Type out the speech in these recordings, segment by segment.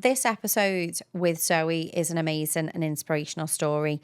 This episode with Zoe is an amazing and inspirational story.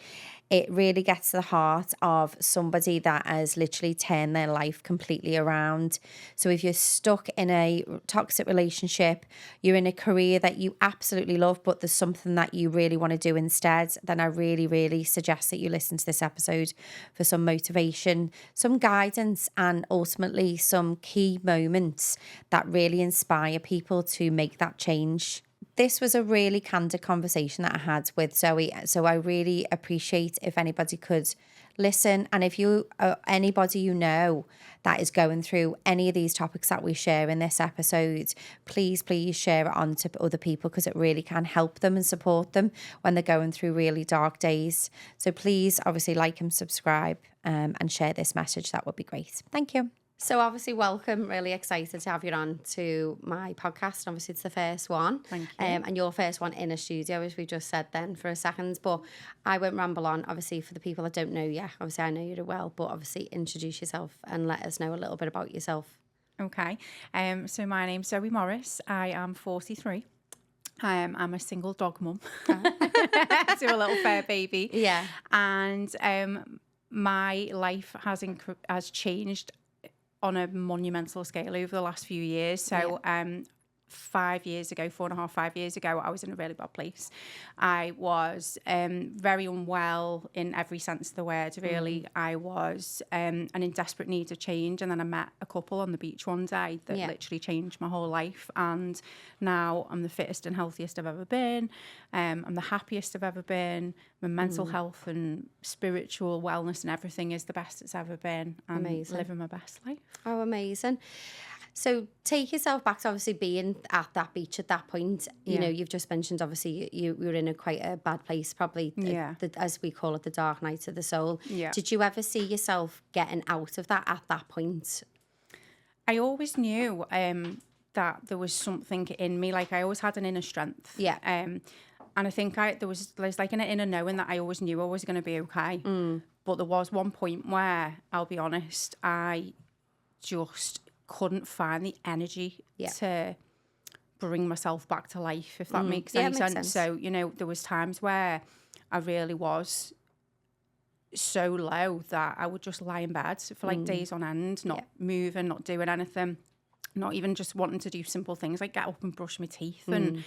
It really gets to the heart of somebody that has literally turned their life completely around. So if you're stuck in a toxic relationship, you're in a career that you absolutely love, but there's something that you really want to do instead, then I really, really suggest that you listen to this episode for some motivation, some guidance, and ultimately some key moments that really inspire people to make that change. This was a really candid conversation that I had with Zoe. So I really appreciate if anybody could listen. And if you, anybody you know that is going through any of these topics that we share in this episode, please share it on to other people, because it really can help them and support them when they're going through really dark days. So please, obviously, like and subscribe and share this message. That would be great. Thank you. So obviously, welcome. Really excited to have you on to my podcast. Obviously, it's the first one. Thank you. And your first one in a studio, as we just said then for a second. But I won't ramble on. Obviously, for the people that don't know you, obviously I know you well, but obviously introduce yourself and let us know a little bit about yourself. Okay. So my name's Zoe Morris. I am 43. I'm a single dog mum to a little fur baby. Yeah. And my life has changed on a monumental scale over the last few years. So 5 years ago, 4.5, 5 years ago, I was in a really bad place. I was very unwell in every sense of the word, really. I was and in desperate need of change. And then I met a couple on the beach one day that literally changed my whole life. And now I'm the fittest and healthiest I've ever been. I'm the happiest I've ever been. My mental health and spiritual wellness and everything is the best it's ever been. I'm living my best life. Oh, amazing. So take yourself back to obviously being at that beach at that point. You know, you've just mentioned obviously you were in quite a bad place, probably as we call it, the dark night of the soul. Yeah. Did you ever see yourself getting out of that at that point? I always knew that there was something in me. Like I always had an inner strength. Yeah. And I think there's like an inner knowing that I always knew I was going to be okay. But there was one point where, I'll be honest, I just couldn't find the energy to bring myself back to life, if that makes any sense. So, you know, there was times where I really was so low that I would just lie in bed for like days on end, not moving, not doing anything, not even just wanting to do simple things like get up and brush my teeth. And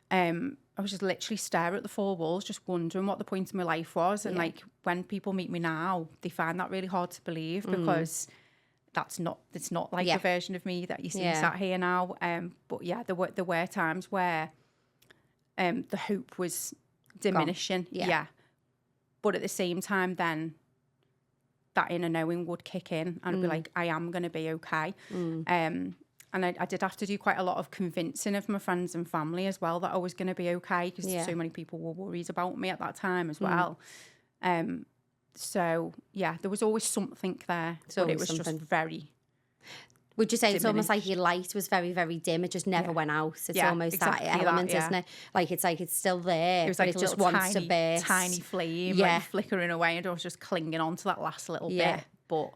I was just literally stare at the four walls, just wondering what the point of my life was. And like when people meet me now, they find that really hard to believe, because it's not like the version of me that you see sat here now. But yeah, there were times where the hope was diminishing. Yeah. But at the same time, then that inner knowing would kick in, and I'd be like, I am going to be okay. And I did have to do quite a lot of convincing of my friends and family as well that I was going to be okay, because so many people were worried about me at that time as well. So, yeah, there was always something there, but it was just very... Would you say it's diminished. almost like your light was very, very dim? It just never went out. It's almost exactly that element, that, isn't it? Like it's still there, it was but like it just wants to burst. Tiny flame, like flickering away, and I was just clinging on to that last little bit. But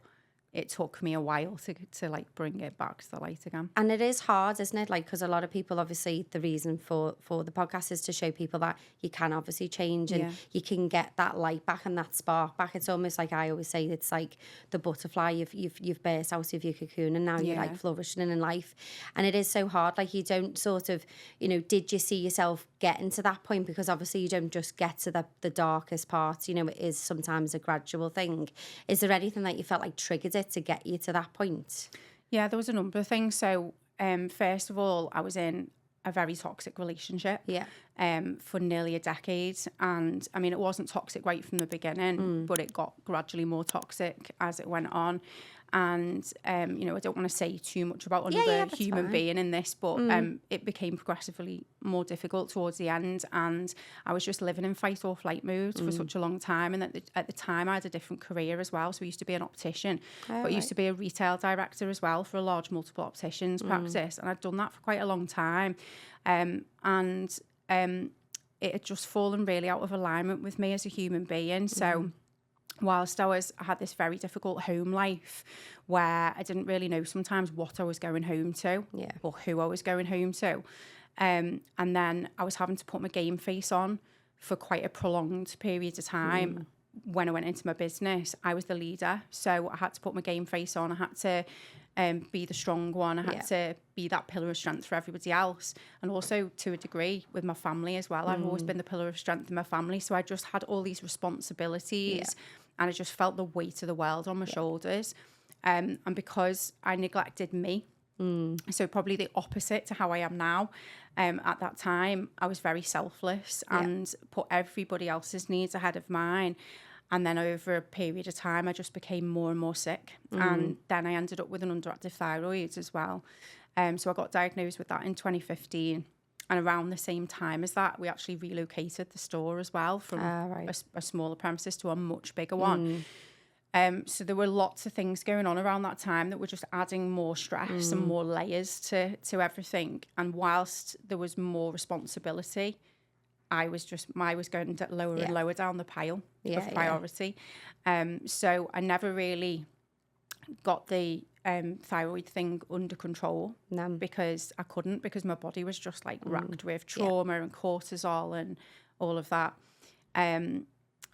it took me a while to like bring it back to the light again. And it is hard, isn't it? Like, because a lot of people, obviously, the reason for the podcast is to show people that you can obviously change and you can get that light back and that spark back. It's almost like I always say, it's like the butterfly. You've burst out of your cocoon and now you're like flourishing in life. And it is so hard. Like, you don't sort of, you know, did you see yourself getting to that point? Because obviously you don't just get to the darkest part. You know, it is sometimes a gradual thing. Is there anything that you felt like triggered it to get you to that point? Yeah, there was a number of things. So first of all, I was in a very toxic relationship for nearly a decade. And I mean, it wasn't toxic right from the beginning, but it got gradually more toxic as it went on. And, you know, I don't want to say too much about another human being in this, but it became progressively more difficult towards the end. And I was just living in fight or flight mode for such a long time. And at the time, I had a different career as well. So I used to be an optician, but I used to be a retail director as well for a large multiple opticians practice. And I'd done that for quite a long time. And it had just fallen really out of alignment with me as a human being. So whilst I had this very difficult home life where I didn't really know sometimes what I was going home to or who I was going home to, And then I was having to put my game face on for quite a prolonged period of time. When I went into my business, I was the leader. So I had to put my game face on. I had to be the strong one. I had to be that pillar of strength for everybody else. And also, to a degree, with my family as well. I've always been the pillar of strength in my family. So I just had all these responsibilities. And I just felt the weight of the world on my shoulders. And because I neglected me, so probably the opposite to how I am now, at that time, I was very selfless and put everybody else's needs ahead of mine. And then over a period of time, I just became more and more sick. And then I ended up with an underactive thyroid as well. So I got diagnosed with that in 2015. And around the same time as that, we actually relocated the store as well from a smaller premises to a much bigger one. So there were lots of things going on around that time that were just adding more stress and more layers to everything. And whilst there was more responsibility, I was going lower and lower down the pile of priority. So I never really got the thyroid thing under control because I couldn't, because my body was just like racked with trauma and cortisol and all of that.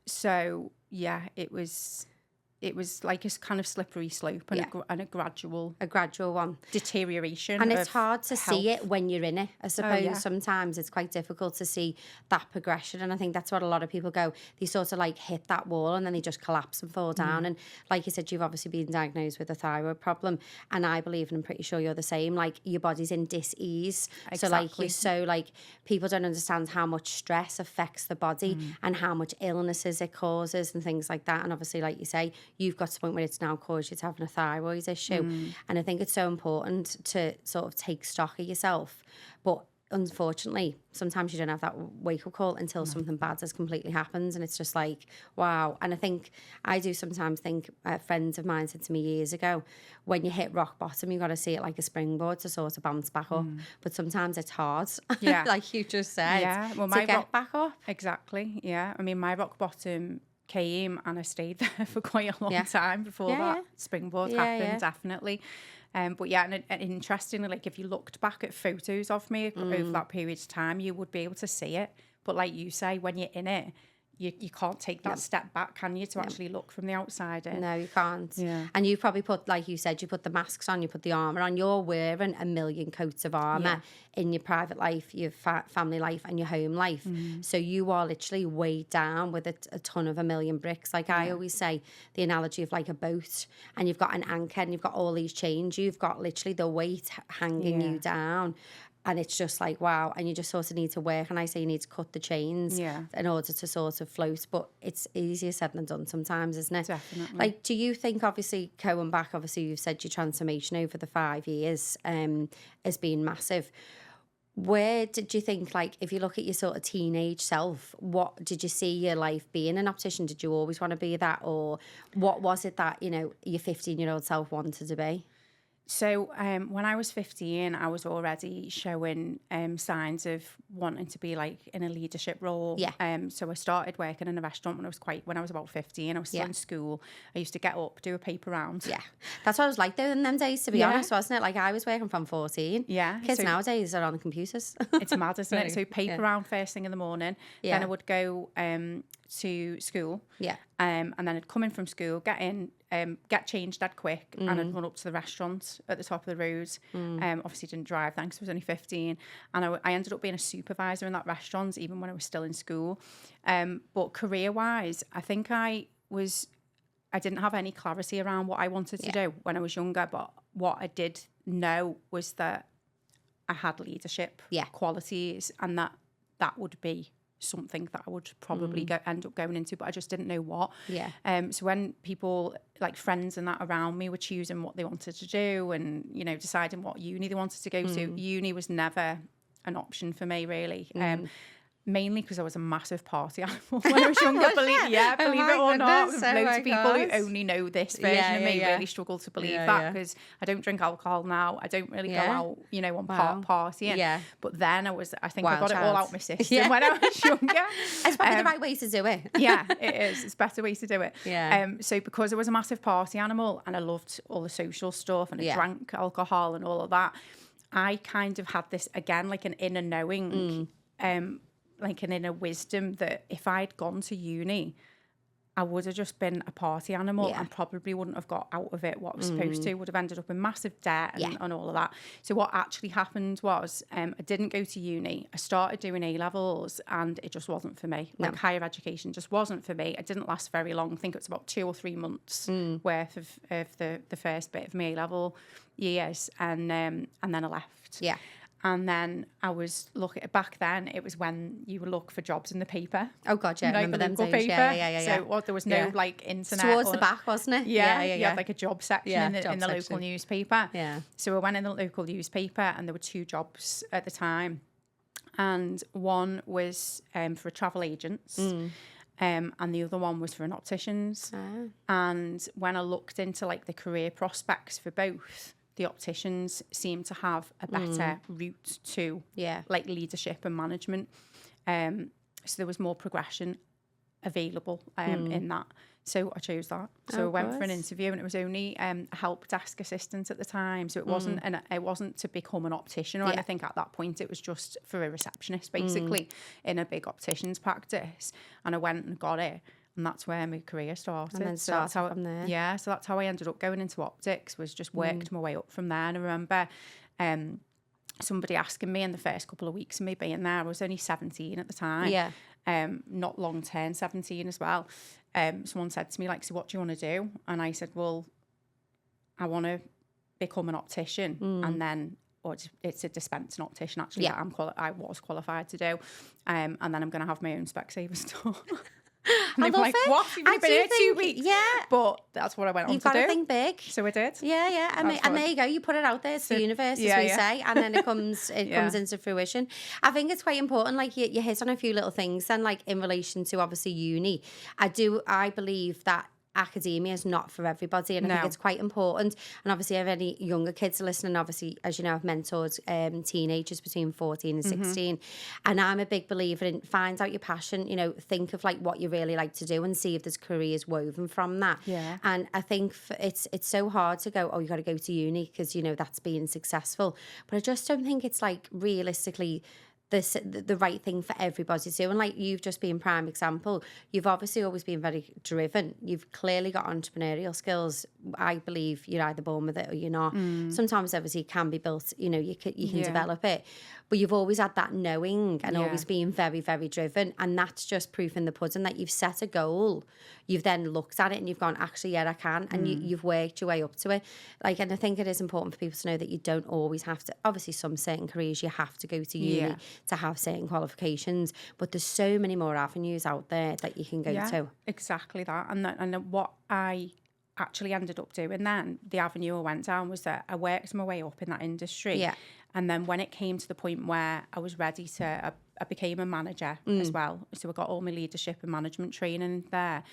So yeah, it was like a kind of slippery slope and a gradual one deterioration. And it's hard to health. see it when you're in it. I suppose sometimes it's quite difficult to see that progression. And I think that's what a lot of people go, they sort of like hit that wall and then they just collapse and fall down. And like you said, you've obviously been diagnosed with a thyroid problem. And I believe, and I'm pretty sure you're the same, like your body's in dis-ease. Exactly. So like you're so like, people don't understand how much stress affects the body and how much illnesses it causes and things like that. And obviously, like you say, you've got to the point where it's now caused you to have a thyroid issue. And I think it's so important to sort of take stock of yourself. But unfortunately, sometimes you don't have that wake-up call until something bad has completely happened. And it's just like, wow. And I think, I do sometimes think, friends of mine said to me years ago, when you hit rock bottom, you've got to see it like a springboard to sort of bounce back up. But sometimes it's hard, like you just said, well, to get back up. Exactly, yeah. I mean, my rock bottom came and I stayed there for quite a long time before that springboard happened, definitely. But yeah, and interestingly, like if you looked back at photos of me over that period of time, you would be able to see it. But like you say, when you're in it, you can't take that step back, can you, to actually look from the outside in? No, you can't. Yeah. And you probably put, like you said, you put the masks on, you put the armour on. You're wearing a million coats of armour in your private life, your family life and your home life. So you are literally weighed down with a ton of a million bricks. Like I always say, the analogy of like a boat, and you've got an anchor and you've got all these chains. You've got literally the weight hanging you down. And it's just like, wow. And you just sort of need to work. And I say you need to cut the chains in order to sort of float. But it's easier said than done sometimes, isn't it? Definitely. Like, do you think, obviously, going back, obviously, you've said your transformation over the 5 years has been massive. Where did you think, like, if you look at your sort of teenage self, what did you see your life being an optician? Did you always want to be that? Or what was it that, you know, your 15-year-old self wanted to be? So when I was 15, I was already showing signs of wanting to be like in a leadership role. So I started working in a restaurant when I was about 15. I was still in school. I used to get up, do a paper round. That's what I was like though in them days, to be honest, wasn't it? Like I was working from 14. Kids nowadays are on the computers. It's mad, isn't it? So paper round first thing in the morning. Then I would go to school. And then I'd come in from school, get in, get changed dead quick, and I'd run up to the restaurant at the top of the road. Obviously didn't drive then because I was only 15. And I ended up being a supervisor in that restaurant even when I was still in school. But career-wise, I think I didn't have any clarity around what I wanted to do when I was younger. But what I did know was that I had leadership qualities, and that would be something that I would probably end up going into, but I just didn't know what. So when people, like friends and that around me, were choosing what they wanted to do and, you know, deciding what uni they wanted to go to, uni was never an option for me, really. Mainly because I was a massive party animal when I was younger. Believe it or not. Loads of people who only know this version of me really struggle to believe that, because I don't drink alcohol now. I don't really go out, you know, on partying. But then I think I got it all out my system when I was younger. It's probably the right way to do it. It is. It's a better way to do it. So because I was a massive party animal and I loved all the social stuff and I drank alcohol and all of that, I kind of had this, again, like an inner knowing, like an inner wisdom that if I'd gone to uni, I would have just been a party animal and probably wouldn't have got out of it what I was supposed to, would have ended up in massive debt and all of that. So what actually happened was I didn't go to uni. I started doing A-levels and it just wasn't for me. Like higher education just wasn't for me. It didn't last very long. I think it was about 2 or 3 months worth of the first bit of my A-level years. And then I left. Yeah. And then I was looking, back then, it was when you would look for jobs in the paper. Oh, God, yeah. Like Remember the them local days? paper. Yeah. So there was no, like, internet. Towards the back, wasn't it? You had, like, a job section in the local newspaper. Yeah. So I went in the local newspaper, and there were 2 jobs at the time. And one was for a travel agents. And the other one was for an optician's. And when I looked into, like, the career prospects for both, the opticians seem to have a better route to like leadership and management. So there was more progression available in that. So I chose that. So I went for an interview, and it was only a help desk assistant at the time. So it wasn't to become an optician or anything at that point. It was just for a receptionist, basically, in a big optician's practice. And I went and got it. And that's where my career started. And then so that's how from there. Yeah, so that's how I ended up going into optics, was just worked my way up from there. And I remember somebody asking me in the first couple of weeks of me being there, I was only 17 at the time. Yeah. Not long turned 17 as well. Someone said to me, like, so what do you want to do? And I said, well, I want to become an optician. And then, or it's a dispensing optician, actually, that I was qualified to do. And then I'm going to have my own Specsavers store. And they were like, what? You've only been here 2 weeks. Yeah. But that's what I went on You've to got do. to think big. So I did. Yeah. And there you go. You put it out there. It's the universe, as we say. And then it comes into fruition. I think it's quite important. Like, you hit on a few little things. And, like, in relation to, obviously, uni, I believe that academia is not for everybody, and I think it's quite important. And obviously, if any younger kids are listening, obviously, as you know, I've mentored teenagers between 14 and 16, and I'm a big believer in find out your passion. You know, think of like what you really like to do and see if there's careers woven from that. And I think it's so hard to go, oh, you got to go to uni because, you know, that's being successful, but I just don't think it's like realistically the right thing for everybody to do. And like you've just been prime example, you've obviously always been very driven. You've clearly got entrepreneurial skills. I believe you're either born with it or you're not. Sometimes obviously it can be built, you know, you can develop it. But you've always had that knowing and always been very, very driven. And that's just proof in the pudding that you've set a goal. You've then looked at it and you've gone, actually, yeah, I can. And you've worked your way up to it. Like, and I think it is important for people to know that you don't always have to, obviously some certain careers you have to go to uni to have certain qualifications. But there's so many more avenues out there that you can go to. Exactly that. And what I actually ended up doing then, the avenue I went down, was that I worked my way up in that industry. Yeah. And then when it came to the point where I was ready to, I became a manager as well. So I got all my leadership and management training there.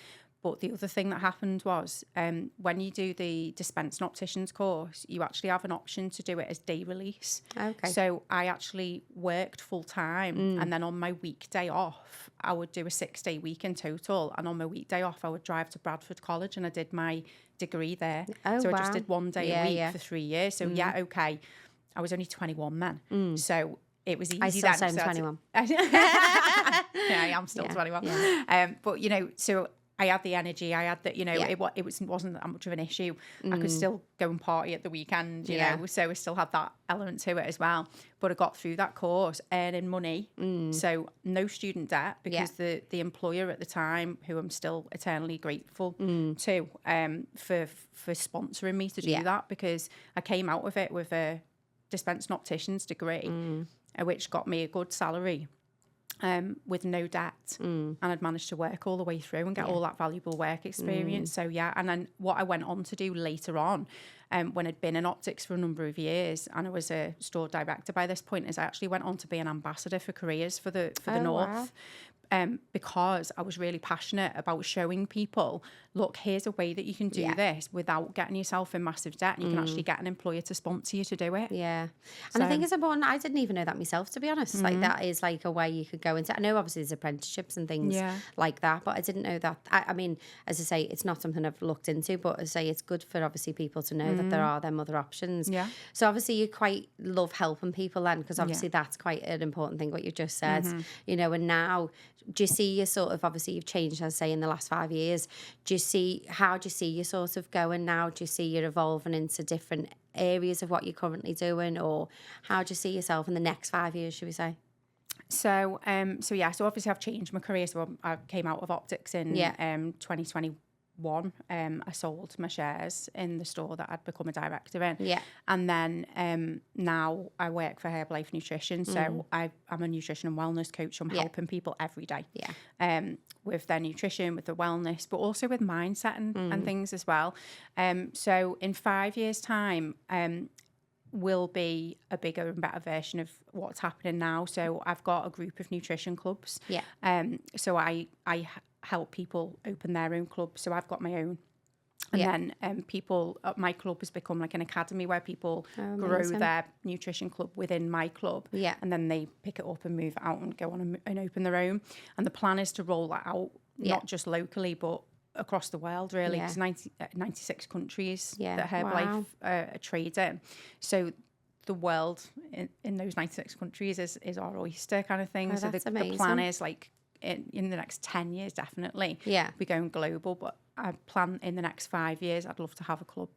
But the other thing that happened was when you do the dispensing opticians course, you actually have an option to do it as day release. Okay. So I actually worked full time, and then on my weekday off, I would do a 6-day week in total. And on my weekday off, I would drive to Bradford College, and I did my degree there. Oh, so wow. I just did 1 day a week for 3 years. So okay. I was only 21 then. So it was easy. I still then. say I'm 21. Yeah, I am still 21. Yeah. But, you know, so I had the energy. I had the, you know, it wasn't that much of an issue. I could still go and party at the weekend, you know, so I still had that element to it as well. But I got through that course earning money. So no student debt, because the employer at the time, who I'm still eternally grateful to, for sponsoring me to do that, because I came out of it with a dispensing optician's degree, which got me a good salary. With no debt, and I'd managed to work all the way through and get all that valuable work experience. So and then what I went on to do later on, when I'd been in optics for a number of years, and I was a store director by this point, is I actually went on to be an ambassador for careers for the North. Wow. Because I was really passionate about showing people, look, here's a way that you can do this without getting yourself in massive debt, and you can actually get an employer to sponsor you to do it. Yeah. And I think it's important. I didn't even know that myself, to be honest. Like, that is like a way you could go into. I know obviously there's apprenticeships and things like that, but I didn't know that. I mean, as I say, it's not something I've looked into, but as I say, it's good for obviously people to know that there are them other options. Yeah. So obviously you quite love helping people then, because obviously that's quite an important thing what you just said, you know. And now, do you see you sort of, obviously you've changed, as I say, in the last 5 years, how do you see you sort of going now? Do you see you're evolving into different areas of what you're currently doing, or how do you see yourself in the next 5 years, should we say? So obviously I've changed my career. So I came out of optics in 2021. I sold my shares in the store that I'd become a director in. Yeah. And then now I work for Herbalife Nutrition. So I'm a nutrition and wellness coach. So I'm helping people every day. Yeah. With their nutrition, with their wellness, but also with mindset and things as well. So in 5 years' time, will be a bigger and better version of what's happening now. So I've got a group of nutrition clubs. Yeah. So I help people open their own club. So I've got my own. And then people at my club has become like an academy where people grow their nutrition club within my club. Yeah. And then they pick it up and move it out and go on and open their own. And the plan is to roll that out, not just locally, but across the world, really. There's 96 countries that Herbalife trade in. So the world in those 96 countries is our oyster kind of thing. So the plan is like in the next 10 years, definitely. Yeah. We're going global, but I plan in the next 5 years, I'd love to have a club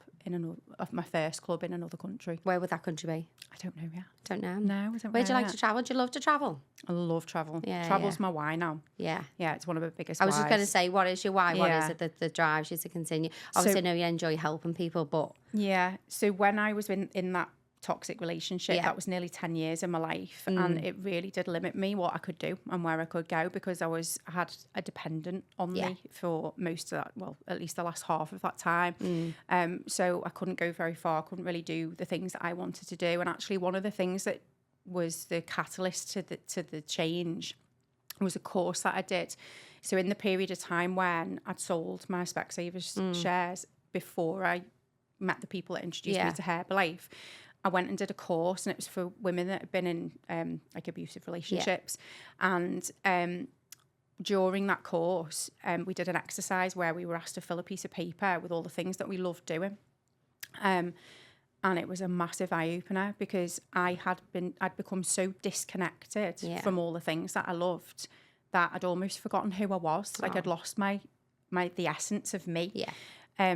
my first club in another country. Where would that country be? I don't know yet. Don't know? No, I don't know. Where do you like to travel? Do you love to travel? I love travel. Yeah, Travel's my why now. Yeah. Yeah, it's one of the biggest I was just going to say, what is your why? Yeah. What is it that drives you to continue? Obviously, I know you enjoy helping people, but... Yeah. So when I was in that toxic relationship, that was nearly 10 years in my life, and it really did limit me what I could do and where I could go, because I had a dependent on me for most of that, well, at least the last half of that time. So I couldn't go very far. I couldn't really do the things that I wanted to do. And actually one of the things that was the catalyst to the change was a course that I did. So in the period of time when I'd sold my Specsavers shares, before I met the people that introduced me to Herbalife, I went and did a course, and it was for women that had been in like abusive relationships. And during that course, we did an exercise where we were asked to fill a piece of paper with all the things that we loved doing. And it was a massive eye-opener, because I'd become so disconnected from all the things that I loved that I'd almost forgotten who I was. Like I'd lost the essence of me. Yeah.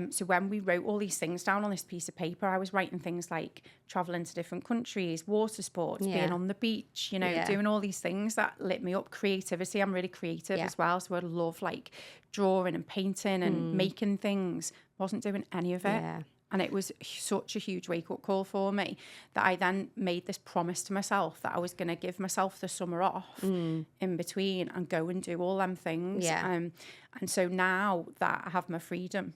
So when we wrote all these things down on this piece of paper, I was writing things like traveling to different countries, water sports, being on the beach, doing all these things that lit me up. Creativity. I'm really creative as well. So I love like drawing and painting and making things. Wasn't doing any of it. Yeah. And it was such a huge wake-up call for me that I then made this promise to myself that I was going to give myself the summer off in between and go and do all them things. Yeah. And so now that I have my freedom,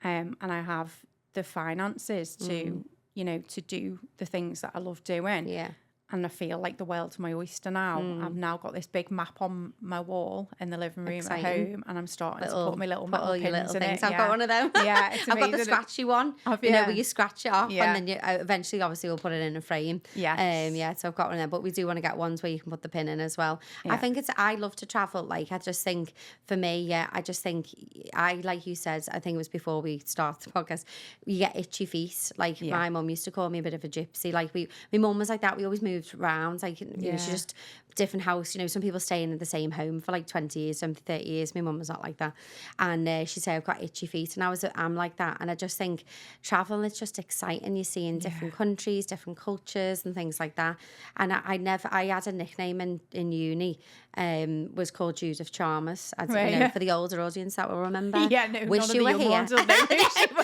and I have the finances to, to do the things that I love doing. Yeah. And I feel like the world's my oyster now. I've now got this big map on my wall in the living room at home, and I'm starting to put my little metal pins in it. I've got one of them. Yeah, it's amazing. I've got the scratchy one. Where you scratch it off, and then eventually, obviously, we'll put it in a frame. Yeah. So I've got one of them, but we do want to get ones where you can put the pin in as well. Yeah. I think I love to travel. Like, I just think, for me, like you said, I think it was before we started the podcast, you get itchy feet. Like, my mum used to call me a bit of a gypsy. Like, my mum was like that. We always moved around, like, she just different house, some people staying in the same home for like 20 years, 30 years. My mum was not like that, and she'd say, I've got itchy feet, and I'm like that. And I just think travel is just exciting. You're seeing different countries, different cultures and things like that. And I had a nickname in uni, was called Judith Chalmers. For the older audience that will remember. Wish you were here.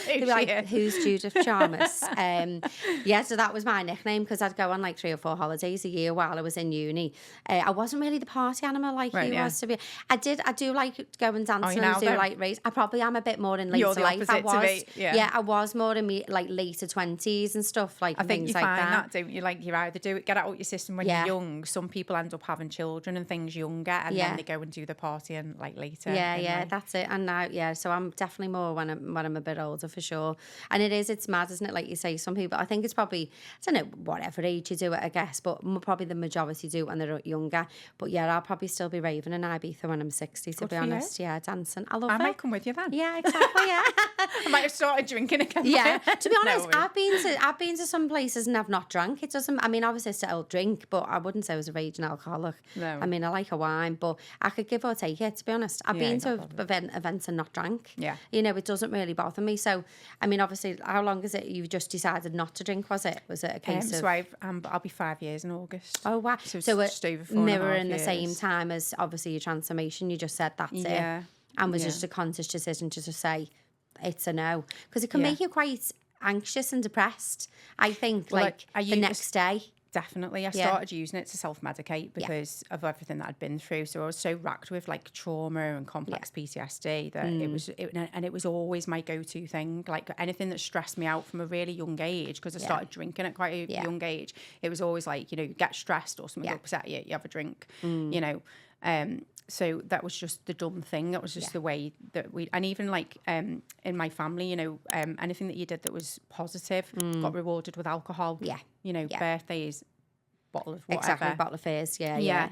They'd be like, who's Judith Chalmers? So that was my nickname, because I'd go on like 3 or 4 holidays a year while I was in uni. I wasn't really the party animal like you was to be. I do like going dancing and do like race. I probably am a bit more in later life. I was, I was more in me like later 20s and stuff like. I think things you like find that. Don't you? Like, you either do it, get it out of your system when you're young. Some people end up having children and things younger, and then they go and do the partying like later. Yeah, that's it. And now, so I'm definitely more when I'm a bit older, for sure. And it's mad, isn't it? Like you say, some people, I think it's probably, I don't know, whatever age you do it, I guess, but probably the majority do when they're younger. But yeah, I'll probably still be raving in Ibiza when I'm 60, to be honest. Yeah, dancing. I love it. I might come with you then. Yeah, exactly, yeah. I might have started drinking again. Yeah, to be honest, No, I've been to some places and I've not drunk. It doesn't, I mean, obviously I still drink, but I wouldn't say I was a raging alcoholic. No. I mean, I like a wine, but I could give or take it, to be honest. I've been to events and not drank. Yeah. You know, it doesn't really bother me. So, I mean, obviously, how long is it you just decided not to drink, was it? Was it a case of... So I'll be 5 years in August. Oh, wow. So it's So just over 4.5 mirroring the years. same time as, obviously, your transformation. You just said that's Yeah. it. And was just a conscious decision to just say, it's a no. Because it can make you quite anxious and depressed, I think, the next day. Definitely. I started using it to self-medicate because of everything that I'd been through. So I was so racked with like trauma and complex PTSD that it was always my go-to thing. Like anything that stressed me out from a really young age, because I started drinking at quite a young age. It was always like, you know, you get stressed or something upset you have a drink, you know. So that was just the dumb thing. That was just the way that and even like in my family, you know, anything that you did that was positive got rewarded with alcohol. Yeah. You know, birthdays, bottle of whatever. Exactly, bottle of fizz, yeah.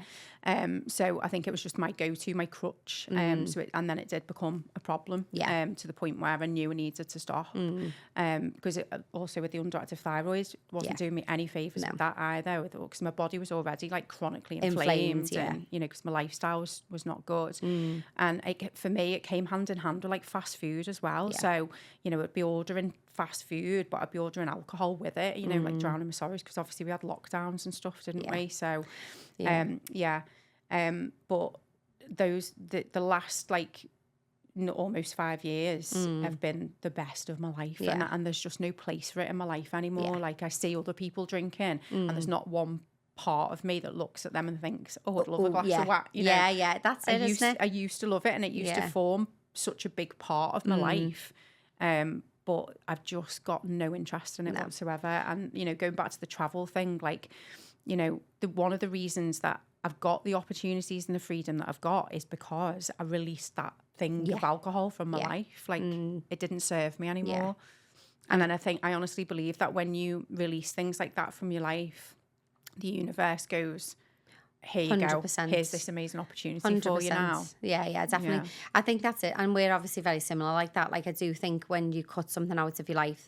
So I think it was just my go-to, my crutch. And then it did become a problem. To the point where I knew I needed to stop. Because it also with the underactive thyroid wasn't doing me any favours with that either. Because my body was already like chronically inflamed. And, you know, because my lifestyle was not good. And for me, it came hand in hand with like fast food as well. So, you know, I'd be ordering fast food, but I'd be ordering alcohol with it, you know, like drowning my sorrows, because obviously we had lockdowns and stuff, didn't we? So, but the last like almost 5 years have been the best of my life, and there's just no place for it in my life anymore. Like I see other people drinking, and there's not one part of me that looks at them and thinks, oh, I'd love a glass of wine. You know? That's it, isn't it? I used to love it, and it used to form such a big part of my life. But I've just got no interest in it whatsoever. And, you know, going back to the travel thing, like, you know, one of the reasons that I've got the opportunities and the freedom that I've got is because I released that thing of alcohol from my life. Like, it didn't serve me anymore. And then I honestly believe that when you release things like that from your life, the universe goes, here you 100%. Go. Here's this amazing opportunity 100%. For you now. Yeah, definitely. Yeah. I think that's it. And we're obviously very similar like that. Like I do think when you cut something out of your life,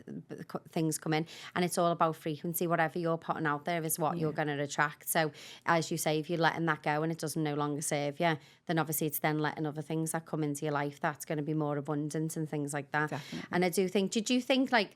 things come in, and it's all about frequency. Whatever you're putting out there is what you're going to attract. So as you say, if you're letting that go and it doesn't no longer serve you, then obviously it's then letting other things that come into your life that's going to be more abundant and things like that. Definitely. And I do think, did you think like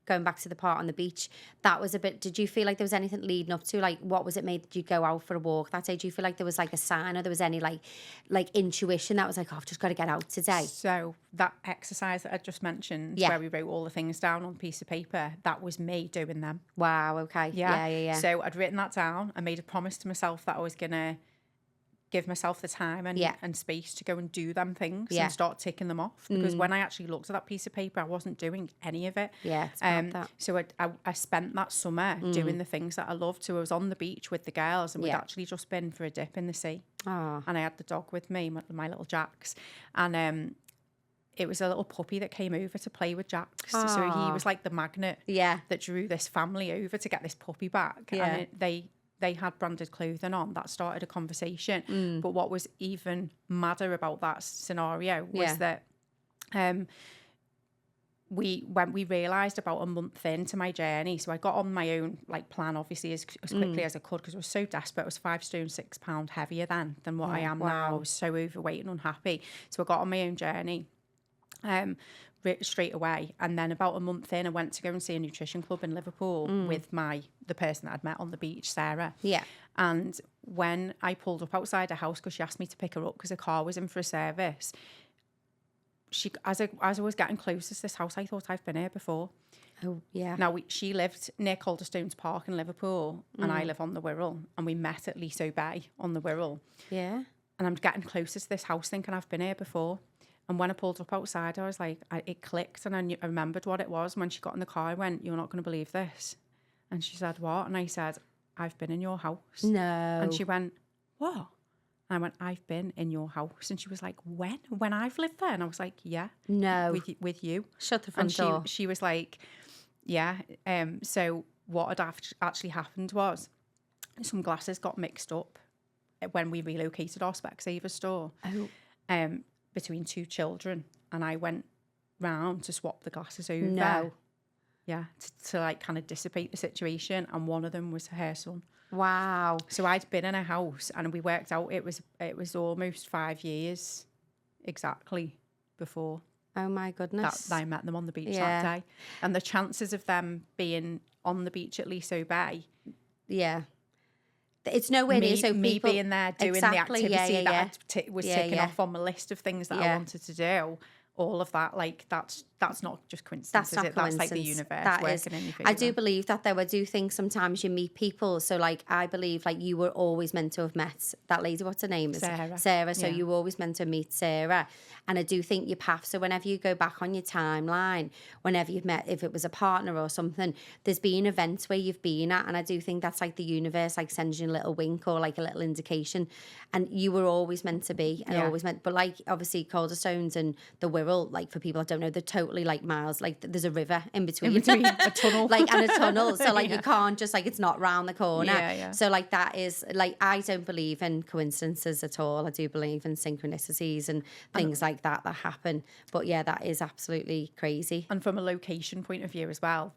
going back to the part on the beach, that was a bit, did you feel like there was anything leading up to, like, what was it made you go out for a walk that day? Do you feel like there was like a sign, or there was any like intuition that was like, oh, I've just got to get out today? So that exercise that I just mentioned, where we wrote all the things down on a piece of paper, that was me doing them. Wow, okay. Yeah. So I'd written that down. I made a promise to myself that I was going to give myself the time and space to go and do them things and start ticking them off. Because when I actually looked at that piece of paper, I wasn't doing any of it. Yeah, it's about that. So I spent that summer doing the things that I loved. So I was on the beach with the girls, and we'd actually just been for a dip in the sea. Oh. And I had the dog with me, my little Jax. And it was a little puppy that came over to play with Jax. Oh. So he was like the magnet that drew this family over to get this puppy back. Yeah. And they had branded clothing on. That started a conversation. But what was even madder about that scenario was that when we realised about a month into my journey, so I got on my own like plan, obviously as quickly as I could, because I was so desperate. I was 5 stone 6 pound heavier than what I am now. I was so overweight and unhappy. So I got on my own journey straight away, and then about a month in, I went to go and see a nutrition club in Liverpool with the person that I'd met on the beach, Sarah. Yeah. And when I pulled up outside her house, because she asked me to pick her up because her car was in for a service, she as I was getting closer to this house, I thought I've been here before. Oh, yeah. Now, she lived near Calderstones Park in Liverpool, and I live on the Wirral, and we met at Liso Bay on the Wirral. Yeah. And I'm getting closer to this house thinking I've been here before. And when I pulled up outside, I was like, it clicked, and I remembered what it was. When she got in the car, I went, "You're not going to believe this." And she said, "What?" And I said, "I've been in your house." No. And she went, "What?" And I went, "I've been in your house." And she was like, "When? When I've lived there?" And I was like, "Yeah." No. With you. Shut the front door. She was like, "Yeah." So what had actually happened was some glasses got mixed up when we relocated our Specsavers store between 2 children, and I went round to swap the glasses over. No. Yeah, to like kind of dissipate the situation, and one of them was her son. Wow. So I'd been in a house, and we worked out it was almost 5 years exactly before. Oh my goodness. That I met them on the beach that day, and the chances of them being on the beach at Liso Bay. Yeah. It's nowhere near. So me people being there doing the activity that was ticking off on my list of things that I wanted to do. All of that, like that's not just coincidence. That's not coincidence. That's like the universe working in your favour. I do believe that though. I do think sometimes you meet people. So like I believe like you were always meant to have met that lady. What's her name? Sarah. So you were always meant to meet Sarah. And I do think your path. So whenever you go back on your timeline, whenever you've met, if it was a partner or something, there's been events where you've been at, and I do think that's like the universe like sends you a little wink or like a little indication. And you were always meant to be, and always meant. But like obviously Calderstones and the Wirral, like for people that don't know, they're totally like miles. Like there's a river in between a tunnel, like and a tunnel. So like you can't just like it's not round the corner. Yeah. So like that is like I don't believe in coincidences at all. I do believe in synchronicities and things like that happen. But yeah, that is absolutely crazy. And from a location point of view as well,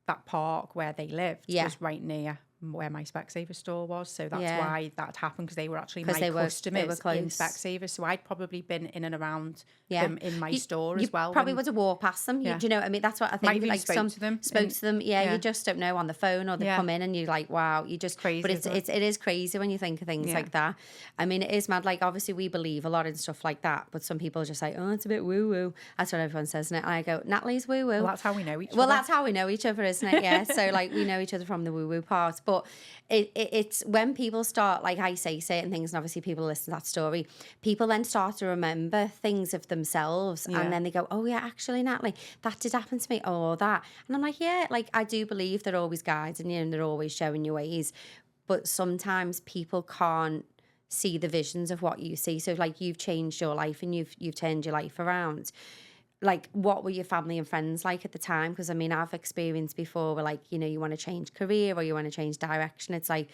that park where they lived was right near where my Specsavers store was, so that's why that happened, because they were actually my customers in Specsavers, so I'd probably been in and around them in my store as well. You probably would have walked past them. Do you know what I mean? That's what I think. Like spoke to them. You just don't know on the phone, or they come in and you're like, wow, you just crazy. But it is crazy when you think of things like that. I mean, it is mad. Like obviously we believe a lot in stuff like that, but some people are just like, oh, it's a bit woo woo. That's what everyone says, isn't it? And I go, Natalie's woo woo. Well, that's how we know each other. Well, that's how we know each other, isn't it? Yeah. So like we know each other from the woo woo part, but it's when people start, like I say certain things, and obviously people listen to that story, people then start to remember things of themselves, and then they go, oh yeah, actually Natalie, that did happen to me, or that. And I'm like, yeah, like I do believe they're always guiding you and they're always showing you ways, but sometimes people can't see the visions of what you see. So like you've changed your life and you've turned your life around. Like, what were your family and friends like at the time? Because, I mean, I've experienced before where, like, you know, you want to change career or you want to change direction. It's like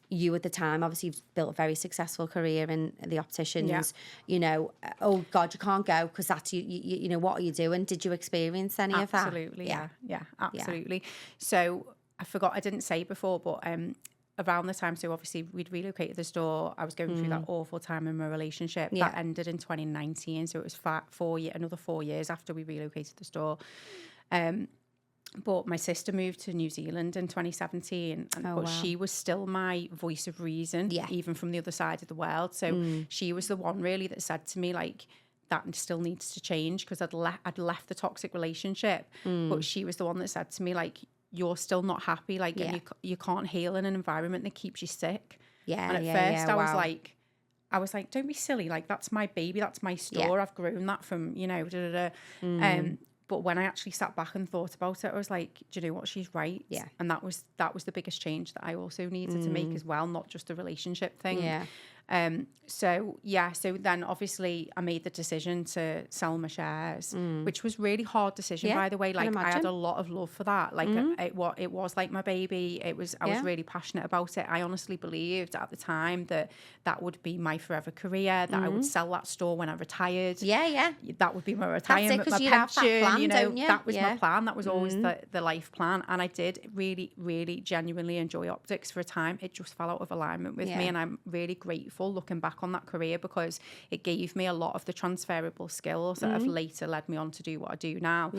you at the time, obviously, you've built a very successful career in the opticians. You know, oh, God, you can't go because that's, you know, what are you doing? Did you experience any of that? Absolutely, yeah, absolutely. Yeah. So I didn't say before, but around the time, so obviously we'd relocated the store. I was going through that awful time in my relationship. That ended in 2019, so it was another 4 years after we relocated the store. But my sister moved to New Zealand in 2017, but she was still my voice of reason, even from the other side of the world. So she was the one really that said to me, like, that still needs to change, because I'd left the toxic relationship, but she was the one that said to me, like, you're still not happy, like, and you can't heal in an environment that keeps you sick. And at first I was like, don't be silly, like, that's my baby, that's my store, I've grown that from, you know, but when I actually sat back and thought about it, I was like, do you know what, she's right. And that was the biggest change that I also needed to make as well, not just a relationship thing. So then obviously I made the decision to sell my shares, which was really hard decision, by the way. Like, I had a lot of love for that. Like it was like my baby. I was really passionate about it. I honestly believed at the time that would be my forever career, that I would sell that store when I retired. That would be my retirement, my pension, plan, you know, that was my plan. That was always the life plan. And I did really, really genuinely enjoy optics for a time. It just fell out of alignment with me, and I'm really grateful looking back on that career, because it gave me a lot of the transferable skills that have later led me on to do what I do now.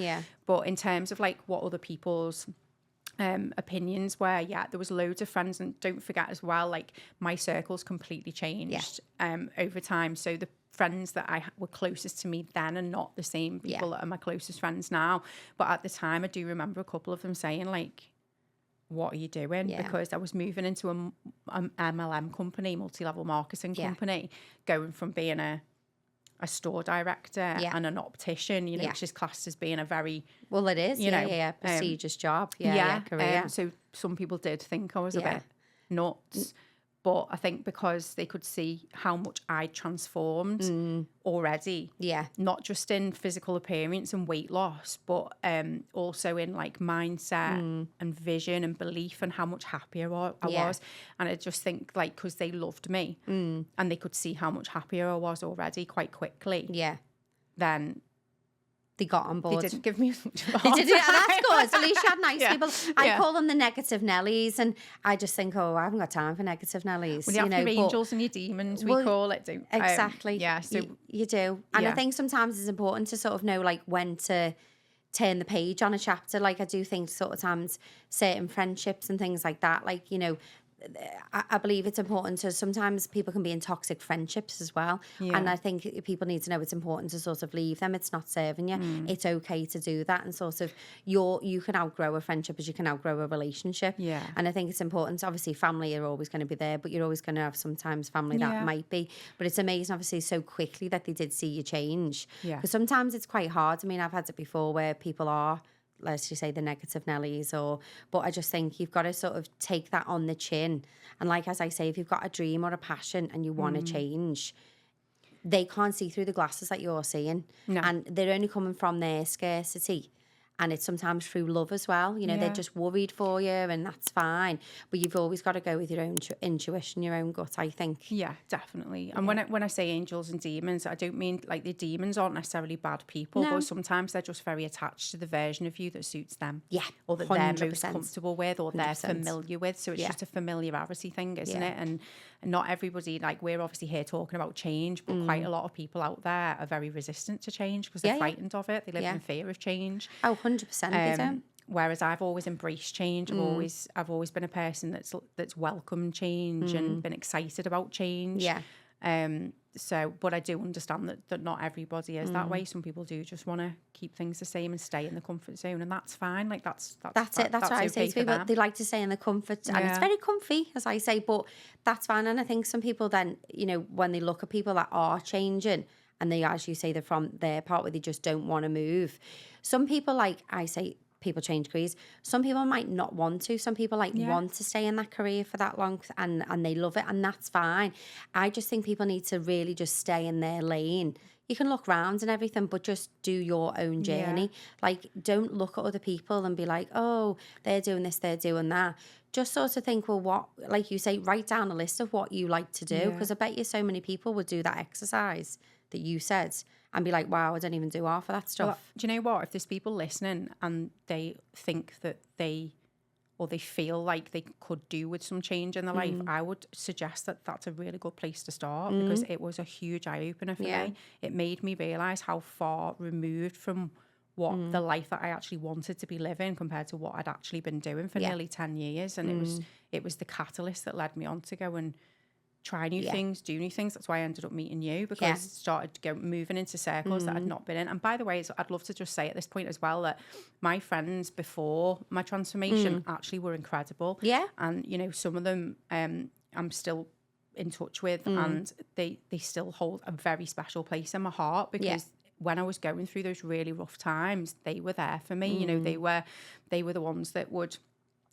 But in terms of like what other people's opinions were, there was loads of friends, and don't forget as well, like, my circle's completely changed over time. So the friends that were closest to me then are not the same people that are my closest friends now. But at the time, I do remember a couple of them saying, like, what are you doing? Because I was moving into a MLM company, multi-level marketing company, going from being a store director and an optician, you know, which is classed as being a very... Well, it is, prestigious job, career. So some people did think I was a bit nuts. But I think because they could see how much I'd transformed already. Yeah. Not just in physical appearance and weight loss, but also in like mindset and vision and belief and how much happier I was. And I just think like, because they loved me and they could see how much happier I was already quite quickly. Yeah. Then they got on board. They didn't give me as much of a They hard did it. time. That's good. At least you had nice people. I Yeah. call them the negative Nellies, and I just think, oh, I haven't got time for negative Nellies. Well, you have your angels and your demons, we call it. Exactly. Yeah. So you do. And I think sometimes it's important to sort of know like when to turn the page on a chapter. Like I do think sort of times certain friendships and things like that, like, you know, I believe it's important to, sometimes people can be in toxic friendships as well. Yeah. And I think people need to know it's important to sort of leave them. It's not serving you. It's okay to do that. And sort of you can outgrow a friendship as you can outgrow a relationship. Yeah. And I think it's important. Obviously, family are always going to be there, but you're always going to have sometimes family that might be. But it's amazing, obviously, so quickly that they did see you change. Yeah. Because sometimes it's quite hard. I mean, I've had it before where people are, let's just say, the negative Nellies, but I just think you've got to sort of take that on the chin. And like, as I say, if you've got a dream or a passion and you want to change, they can't see through the glasses that you're seeing. No. And they're only coming from their scarcity. And it's sometimes through love as well. You know, they're just worried for you, and that's fine. But you've always got to go with your own intuition, your own gut, I think. Yeah, definitely. And when I say angels and demons, I don't mean like the demons aren't necessarily bad people, but sometimes they're just very attached to the version of you that suits them. Yeah, or that 100%. They're most comfortable with, or 100%. They're familiar with. So it's just a familiarity thing, isn't it? And not everybody, like, we're obviously here talking about change, but quite a lot of people out there are very resistant to change because they're frightened of it. They live in fear of change. Oh, 100% they do. Whereas I've always embraced change. I've always been a person that's welcomed change and been excited about change. Yeah. So, but I do understand that not everybody is that way. Some people do just want to keep things the same and stay in the comfort zone, and that's fine. Like that's it. That's what I say to people. They like to stay in the comfort, and it's very comfy, as I say. But that's fine. And I think some people then, you know, when they look at people that are changing, and they, as you say, they're from their part where they just don't want to move. Some people, like I say, people change careers. Some people might not want to. Some people want to stay in that career for that long, and they love it, and that's fine. I just think people need to really just stay in their lane. You can look around and everything, but just do your own journey. Yeah. Like, don't look at other people and be like, oh, they're doing this, they're doing that. Just sort of think, well, what, like you say, write down a list of what you like to do, because I bet you so many people would do that exercise that you said and be like, wow, I don't even do half of that stuff. Well, do you know what? If there's people listening and they think that they feel like they could do with some change in their life, I would suggest that that's a really good place to start, because it was a huge eye-opener for me. It made me realise how far removed from what the life that I actually wanted to be living compared to what I'd actually been doing for nearly 10 years. And it was the catalyst that led me on to go and try new things, do new things. That's why I ended up meeting you, because I started moving into circles that I'd not been in. And by the way, I'd love to just say at this point as well that my friends before my transformation actually were incredible. Yeah. And, you know, some of them I'm still in touch with, and they still hold a very special place in my heart, because when I was going through those really rough times, they were there for me. You know, they were the ones that would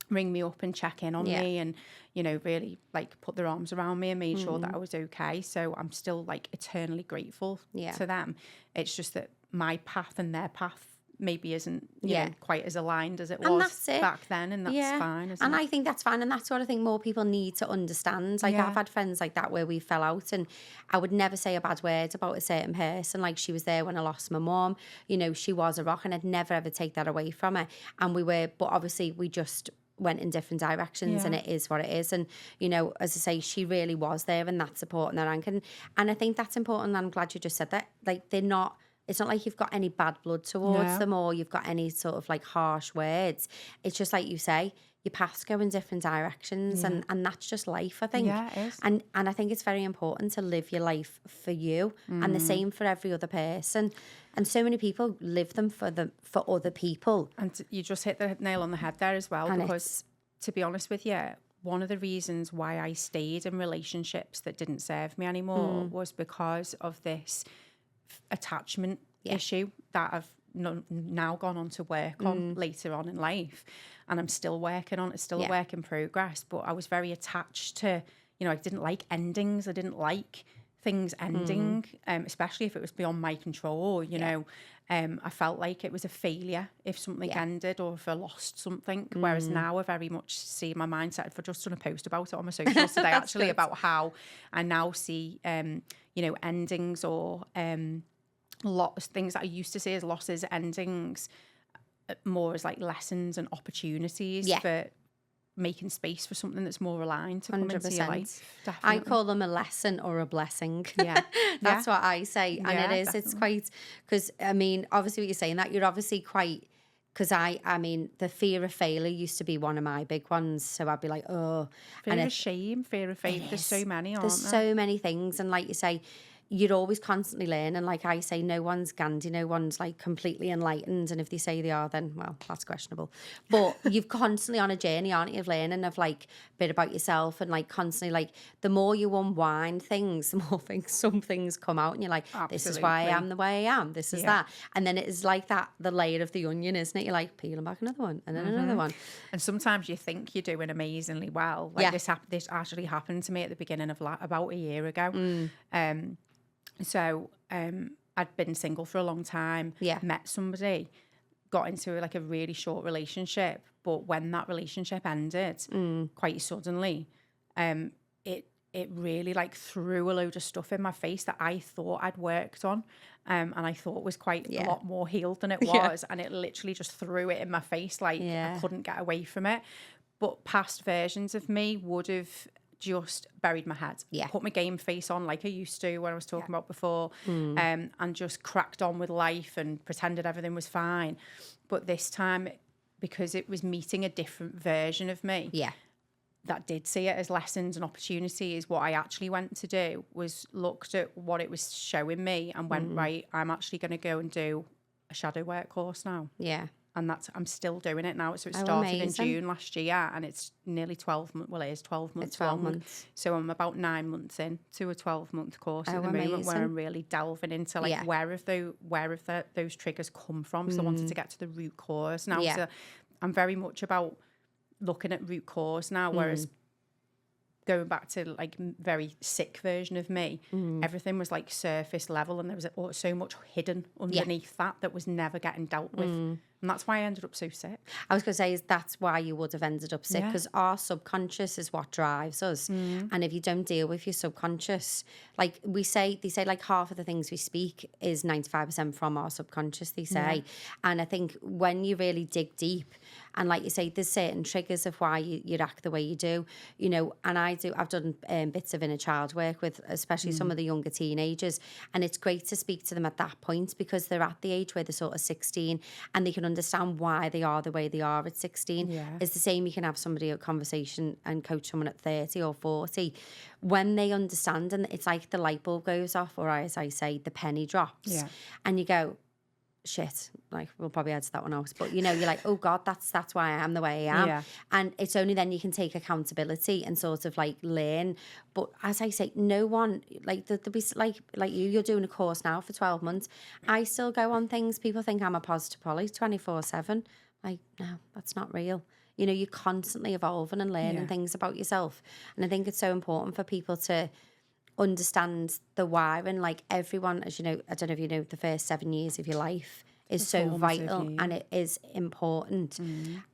ring me up and check in on me, and, you know, really like put their arms around me and made sure that I was okay. So I'm still like eternally grateful to them. It's just that my path and their path maybe isn't you know, quite as aligned as it was back then, and that's fine, isn't it? I think that's fine, and that's what I think more people need to understand. Like, I've had friends like that where we fell out, and I would never say a bad word about a certain person. Like, she was there when I lost my mum, you know, she was a rock, and I'd never ever take that away from her. And but obviously we just went in different directions, and it is what it is. And, you know, as I say, she really was there in that support and that anchor. And I think that's important. I'm glad you just said that. Like, it's not like you've got any bad blood towards them, or you've got any sort of like harsh words. It's just like you say, your paths go in different directions, and that's just life, I think. Yeah, it is. And I think it's very important to live your life for you, and the same for every other person. And so many people live them for other people. And you just hit the nail on the head there as well, and because to be honest with you, one of the reasons why I stayed in relationships that didn't serve me anymore was because of this attachment issue that I've now gone on to work on later on in life, and I'm still working on. It's still a work in progress, but I was very attached to, you know, I didn't like endings. I didn't like things ending, especially if it was beyond my control, you know. I felt like it was a failure if something ended or if I lost something. Whereas now I very much see my mindset. I've just done a post about it on my socials today, actually, about how I now see, you know, endings or things that I used to see as losses, endings, more as like lessons and opportunities for making space for something that's more aligned to come into your life. Definitely. I call them a lesson or a blessing. Yeah. That's what I say. And it is, it's quite, because I mean, obviously what you're saying, that you're obviously quite, because I mean, the fear of failure used to be one of my big ones. So I'd be like, oh. Fear of shame, fear of failure. There's so many, aren't there? There's so many things. And like you say, you're always constantly learning. Like I say, no one's Gandhi, no one's like completely enlightened. And if they say they are, then, well, that's questionable. But you're constantly on a journey, aren't you, of learning, of like a bit about yourself, and like constantly, like the more you unwind things, the more some things come out, and you're like, this is why I am the way I am. This is that. And then it is like that, the layer of the onion, isn't it? You're like peeling back another one and then another one. And sometimes you think you're doing amazingly well. Like this actually happened to me at the beginning of about a year ago. So I'd been single for a long time, met somebody, got into like a really short relationship. But when that relationship ended quite suddenly, it really like threw a load of stuff in my face that I thought I'd worked on. And I thought was quite a lot more healed than it was. And it literally just threw it in my face. Like I couldn't get away from it. But past versions of me would have just buried my head, put my game face on like I used to when I was talking about before, and just cracked on with life and pretended everything was fine. But this time, because it was meeting a different version of me, that did see it as lessons and opportunities, what I actually went to do was looked at what it was showing me and went, right, I'm actually going to go and do a shadow work course now. And I'm still doing it now. So it started in June last year, and it's nearly 12 months. Well, it is 12 months. It's 12 months. So I'm about 9 months in to a 12-month course at the moment, where I'm really delving into like where have those triggers come from. So I wanted to get to the root cause now. So I'm very much about looking at root cause now, whereas going back to like very sick version of me, everything was like surface level, and there was so much hidden underneath that was never getting dealt with. And that's why I ended up so sick. I was going to say, that's why you would have ended up sick, because our subconscious is what drives us. And if you don't deal with your subconscious, like they say like half of the things we speak is 95% from our subconscious, they say. And I think when you really dig deep, and like you say, there's certain triggers of why you act the way you do, you know, and I've done bits of inner child work with especially some of the younger teenagers, and it's great to speak to them at that point, because they're at the age where they're sort of 16 and they can understand why they are the way they are at 16. It's the same, you can have somebody a conversation and coach someone at 30 or 40. When they understand, and it's like the light bulb goes off, or as I say, the penny drops, and you go, shit, like we'll probably add to that one else, but you know, you're like, oh God, that's why I am the way I am. And it's only then you can take accountability and sort of like learn. But as I say, no one, like there'll be like you're doing a course now for 12 months. I still go on things. People think I'm a positive Polly 24/7. Like, no, that's not real. You know, you're constantly evolving and learning things about yourself. And I think it's so important for people to understand the why, and like everyone, as you know, I don't know if you know, the first 7 years of your life is so vital, and it is important,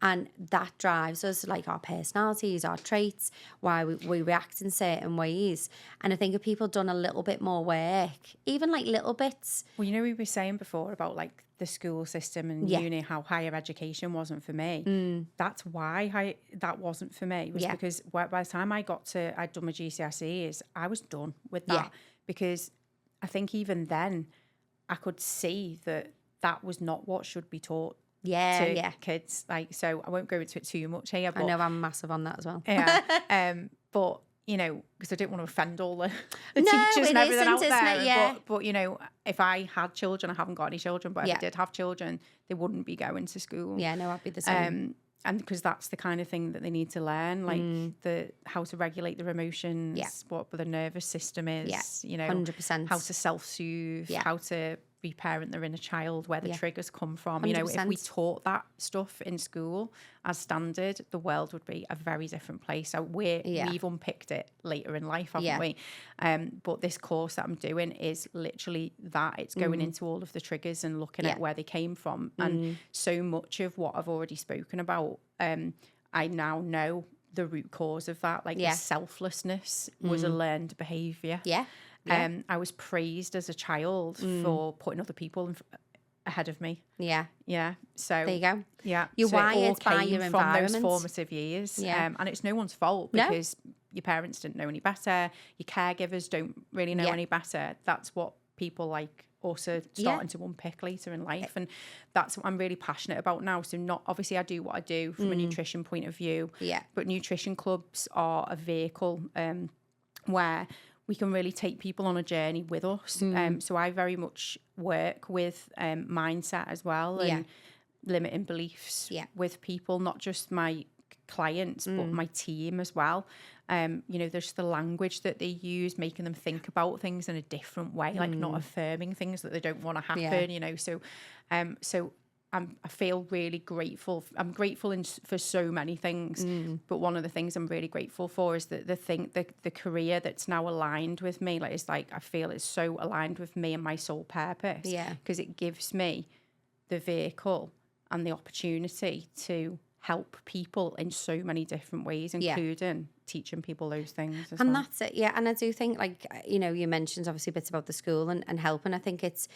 and that drives us, like our personalities, our traits, why we react in certain ways. And I think if people done a little bit more work, even like little bits. Well, you know, we were saying before about like the school system and uni, how higher education wasn't for me. That's why that wasn't for me, was because by the time I'd done my GCSEs, I was done with that, because I think even then I could see that was not what should be taught to kids. Like, so I won't go into it too much here, but I know I'm massive on that as well. But you know, because I didn't want to offend all the teachers and everything out there. But you know, if I had children, I haven't got any children, but if I did have children, they wouldn't be going to school. Yeah, no, I'd be the same. And because that's the kind of thing that they need to learn, like how to regulate their emotions, what the nervous system is, you know, 100%. how to self-soothe, how to every parent their inner child, where the triggers come from. 100%. You know, if we taught that stuff in school as standard, the world would be a very different place. So we've unpicked it later in life, haven't we? But this course that I'm doing is literally that. It's going into all of the triggers and looking at where they came from. And so much of what I've already spoken about, I now know the root cause of that. Like the selflessness was a learned behaviour. I was praised as a child for putting other people ahead of me. So there you go. You're wired by your from environment. those formative years. And it's no one's fault, because your parents didn't know any better, your caregivers don't really know any better. That's what people like also starting to unpick later in life, and that's what I'm really passionate about now. So not obviously I do what I do from a nutrition point of view, but nutrition clubs are a vehicle where we can really take people on a journey with us. So I very much work with mindset as well, and limiting beliefs with people, not just my clients but my team as well. You know, there's the language that they use, making them think about things in a different way, like not affirming things that they don't want to happen. You know, so I feel really grateful. I'm grateful for so many things, but one of the things I'm really grateful for is that the career that's now aligned with me. Like, it's like I feel it's so aligned with me and my soul purpose. Because it gives me the vehicle and the opportunity to help people in so many different ways, including teaching people those things as well. That's it, and I do think, like, you know, you mentioned obviously bits about the school and helping. I think it's,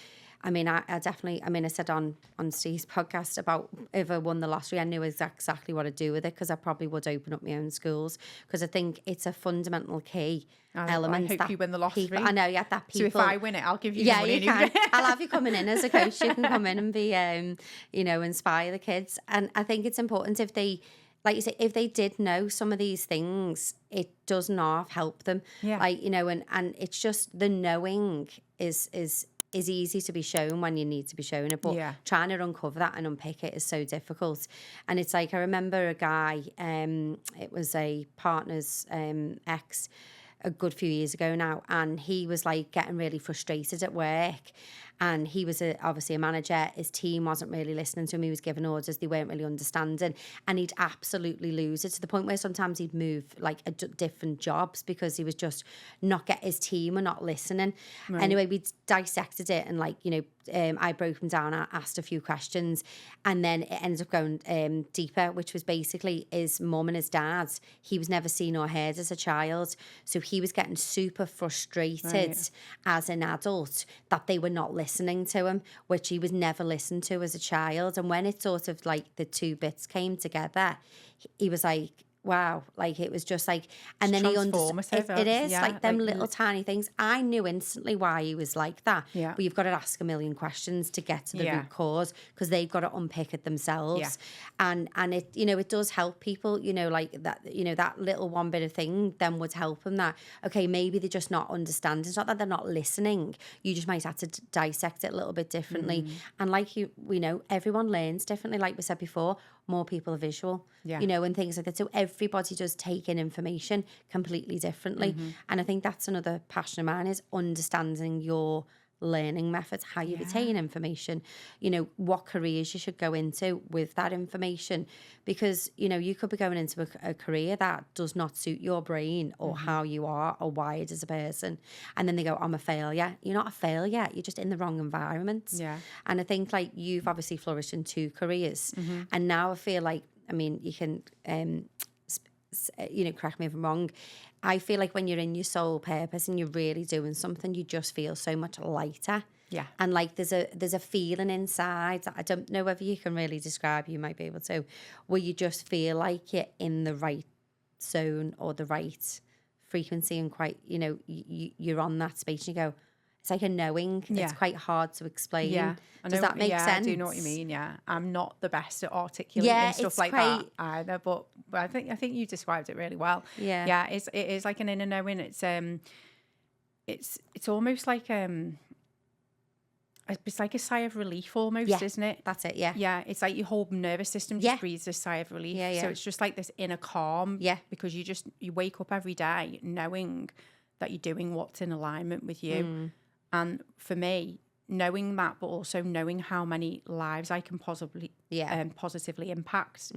I mean, I definitely, I mean, I said on Steve's podcast about if I won the lottery, I knew exactly what I'd do with it, because I probably would open up my own schools, because I think it's a fundamental key element. I hope you win the lottery. I know, that people. So if I win it, I'll give you the money. You can. I'll have you coming in as a coach. You can come in and be, you know, inspire the kids. And I think it's important if they, like you say, if they did know some of these things, it does not help them. Like, you know, and it's just the knowing is easy to be shown when you need to be shown it, but trying to uncover that and unpick it is so difficult. And it's like, I remember a guy, it was a partner's ex, a good few years ago now, and he was like getting really frustrated at work, and he was obviously a manager. His team wasn't really listening to him. He was giving orders, they weren't really understanding, and he'd absolutely lose it, to the point where sometimes he'd move like different jobs because he was just his team were not listening. Anyway, we dissected it, and like, you know, I broke him down, I asked a few questions, and then it ended up going deeper, which was basically his mum and his dad, he was never seen or heard as a child, so he was getting super frustrated as an adult that they were not listening to him, which he was never listened to as a child. And when it sort of like the two bits came together, he was like, wow, like it was just like, and then he understood. It is like them little tiny things. I knew instantly why he was like that. But you've got to ask a million questions to get to the root cause, because they've got to unpick it themselves. And it, you know, it does help people, you know, like that, you know, that little one bit of thing then would help them, that, okay, maybe they're just not understanding. It's not that they're not listening. You just might have to dissect it a little bit differently. And like we know, everyone learns differently. Like we said before, more people are visual, you know, and things like that. So everybody does take in information completely differently. And I think that's another passion of mine, is understanding your learning methods, how you retain information, you know, what careers you should go into with that information. Because, you know, you could be going into a career that does not suit your brain or how you are or wired as a person. And then they go, I'm a failure. You're not a failure. You're just in the wrong environment. And I think, like, you've obviously flourished in two careers. And now I feel like, I mean, you can, you know, correct me if I'm wrong, I feel like when you're in your soul purpose and you're really doing something, you just feel so much lighter. And like there's a feeling inside that I don't know whether you can really describe, you might be able to, where you just feel like you're in the right zone or the right frequency, and quite, you know, you're on that space and you go, it's like a knowing. It's quite hard to explain. Does that make sense? I do know what you mean. I'm not the best at articulating stuff like that either, but I think you described it really well. It is like an inner knowing. It's almost like it's like a sigh of relief almost, isn't it? That's it. It's like your whole nervous system just breathes a sigh of relief. So it's just like this inner calm. Because you wake up every day knowing that you're doing what's in alignment with you. And for me, knowing that, but also knowing how many lives I can possibly positively impact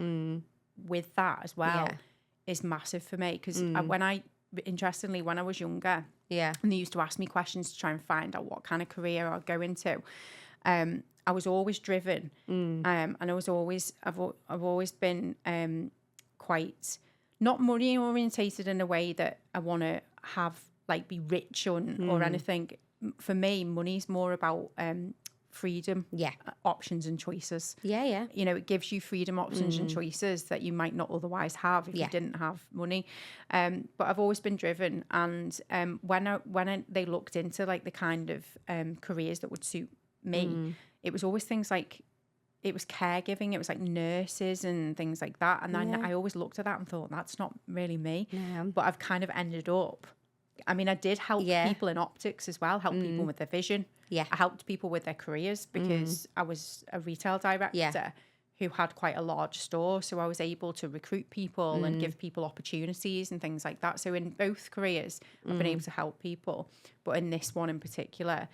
with that as well is massive for me. Because interestingly, when I was younger, and they used to ask me questions to try and find out what kind of career I'd go into, I was always driven, and I've always been quite not money orientated in a way that I want to have like be rich or anything. For me, money's more about freedom, options and choices. You know, it gives you freedom, options and choices that you might not otherwise have if you didn't have money. But I've always been driven, and when they looked into like the kind of careers that would suit me, it was always things like, it was caregiving, it was like nurses and things like that. And then I always looked at that and thought, that's not really me. But I've kind of ended up, I mean, I did help people in optics as well, help people with their vision. I helped people with their careers because I was a retail director who had quite a large store. So I was able to recruit people and give people opportunities and things like that. So in both careers, I've been able to help people. But in this one in particular,